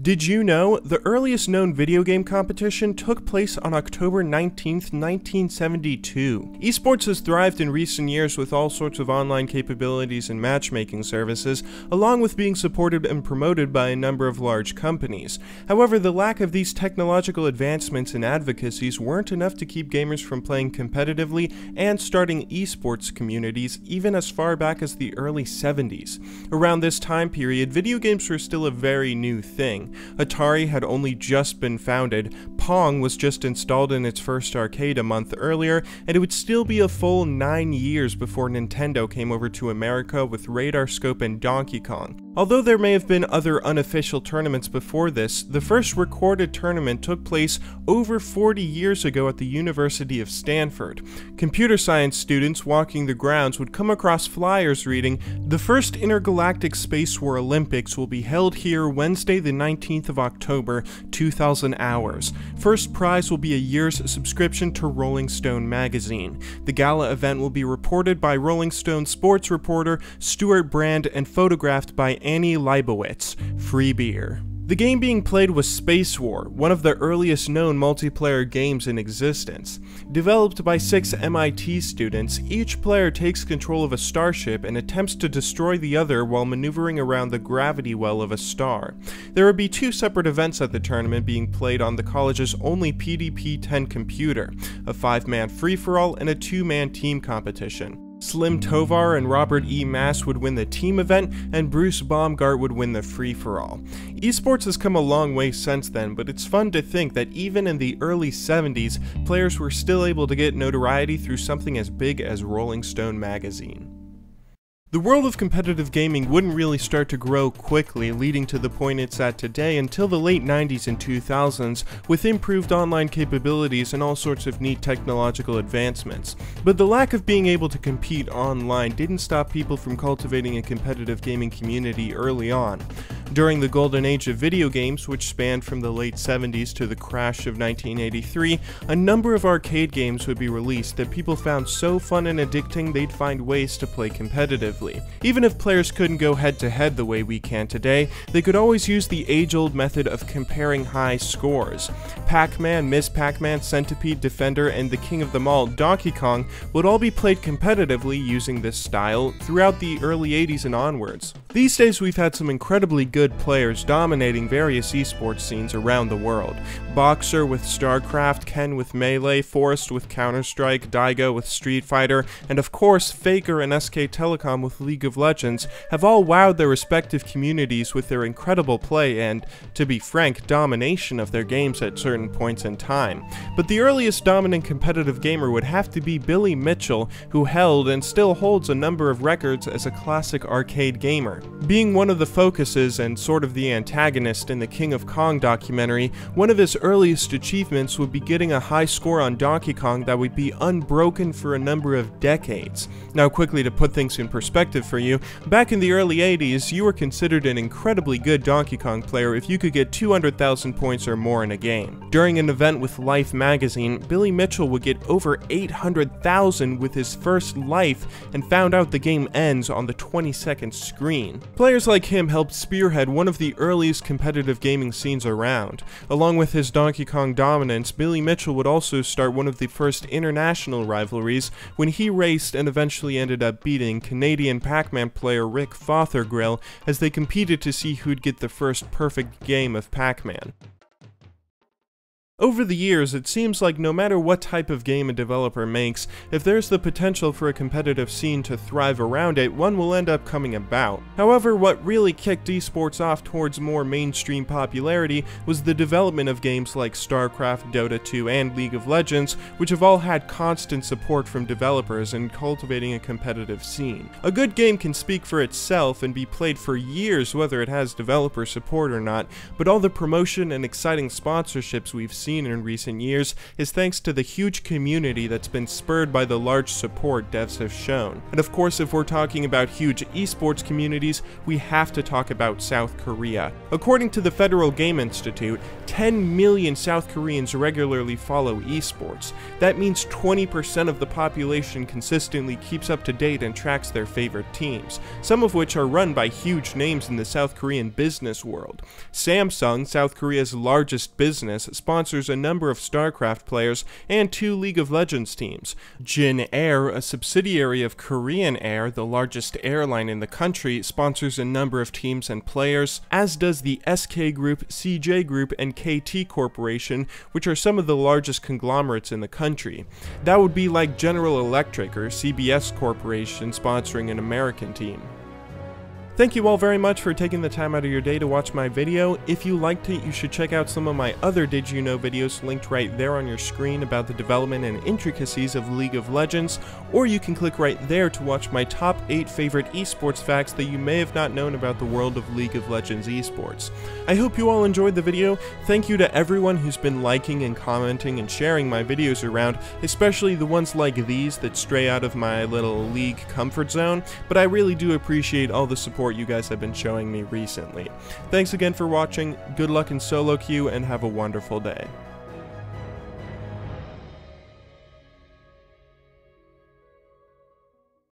Did you know the earliest known video game competition took place on October 19th, 1972? Esports has thrived in recent years with all sorts of online capabilities and matchmaking services, along with being supported and promoted by a number of large companies. However, the lack of these technological advancements and advocacies weren't enough to keep gamers from playing competitively and starting esports communities even as far back as the early 70s. Around this time period, video games were still a very new thing. Atari had only just been founded, Pong was just installed in its first arcade a month earlier, and it would still be a full 9 years before Nintendo came over to America with Radarscope and Donkey Kong. Although there may have been other unofficial tournaments before this, the first recorded tournament took place over 40 years ago at the University of Stanford. Computer science students walking the grounds would come across flyers reading, "The first Intergalactic Space War Olympics will be held here Wednesday the 19th of October, 2000 hours. First prize will be a year's subscription to Rolling Stone magazine. The gala event will be reported by Rolling Stone sports reporter Stuart Brand and photographed by Annie Leibovitz. Free beer." The game being played was Space War, one of the earliest known multiplayer games in existence. Developed by 6 MIT students, each player takes control of a starship and attempts to destroy the other while maneuvering around the gravity well of a star. There would be 2 separate events at the tournament being played on the college's only PDP-10 computer, a 5-man free-for-all and a 2-man team competition. Slim Tovar and Robert E. Mass would win the team event, and Bruce Baumgart would win the free-for-all. Esports has come a long way since then, but it's fun to think that even in the early 70s, players were still able to get notoriety through something as big as Rolling Stone magazine. The world of competitive gaming wouldn't really start to grow quickly, leading to the point it's at today until the late 90s and 2000s, with improved online capabilities and all sorts of neat technological advancements. But the lack of being able to compete online didn't stop people from cultivating a competitive gaming community early on. During the golden age of video games, which spanned from the late 70s to the crash of 1983, a number of arcade games would be released that people found so fun and addicting they'd find ways to play competitively. Even if players couldn't go head-to-head the way we can today, they could always use the age-old method of comparing high scores. Pac-Man, Ms. Pac-Man, Centipede, Defender, and the king of them all, Donkey Kong, would all be played competitively using this style throughout the early 80s and onwards. These days we've had some incredibly good players dominating various esports scenes around the world. Boxer with StarCraft, Ken with Melee, Forrest with Counter-Strike, Daigo with Street Fighter, and of course Faker and SK Telecom with League of Legends have all wowed their respective communities with their incredible play and, to be frank, domination of their games at certain points in time. But the earliest dominant competitive gamer would have to be Billy Mitchell, who held and still holds a number of records as a classic arcade gamer. Being one of the focuses and sort of the antagonist in the King of Kong documentary, one of his earliest achievements would be getting a high score on Donkey Kong that would be unbroken for a number of decades. Now quickly to put things in perspective for you, back in the early 80s, you were considered an incredibly good Donkey Kong player if you could get 200,000 points or more in a game. During an event with Life magazine, Billy Mitchell would get over 800,000 with his first life and found out the game ends on the 20-second screen. Players like him helped spearhead one of the earliest competitive gaming scenes around. Along with his Donkey Kong dominance, Billy Mitchell would also start one of the first international rivalries when he raced and eventually ended up beating Canadian Pac-Man player Rick Fothergill as they competed to see who'd get the first perfect game of Pac-Man. Over the years, it seems like no matter what type of game a developer makes, if there's the potential for a competitive scene to thrive around it, one will end up coming about. However, what really kicked esports off towards more mainstream popularity was the development of games like StarCraft, Dota 2, and League of Legends, which have all had constant support from developers in cultivating a competitive scene. A good game can speak for itself and be played for years whether it has developer support or not, but all the promotion and exciting sponsorships we've scene in recent years is thanks to the huge community that's been spurred by the large support devs have shown. And of course, if we're talking about huge esports communities, we have to talk about South Korea. According to the Federal Game Institute, 10 million South Koreans regularly follow esports. That means 20% of the population consistently keeps up to date and tracks their favorite teams, some of which are run by huge names in the South Korean business world. Samsung, South Korea's largest business, sponsors a number of StarCraft players and 2 League of Legends teams. Jin Air, a subsidiary of Korean Air, the largest airline in the country, sponsors a number of teams and players, as does the SK Group, CJ Group, and KT Corporation, which are some of the largest conglomerates in the country. That would be like General Electric or CBS Corporation sponsoring an American team. Thank you all very much for taking the time out of your day to watch my video. If you liked it, you should check out some of my other Did You Know videos linked right there on your screen about the development and intricacies of League of Legends, or you can click right there to watch my top 8 favorite esports facts that you may have not known about the world of League of Legends esports. I hope you all enjoyed the video. Thank you to everyone who's been liking and commenting and sharing my videos around, especially the ones like these that stray out of my little League comfort zone, but I really do appreciate all the support you guys have been showing me recently. Thanks again for watching, good luck in solo queue, and have a wonderful day.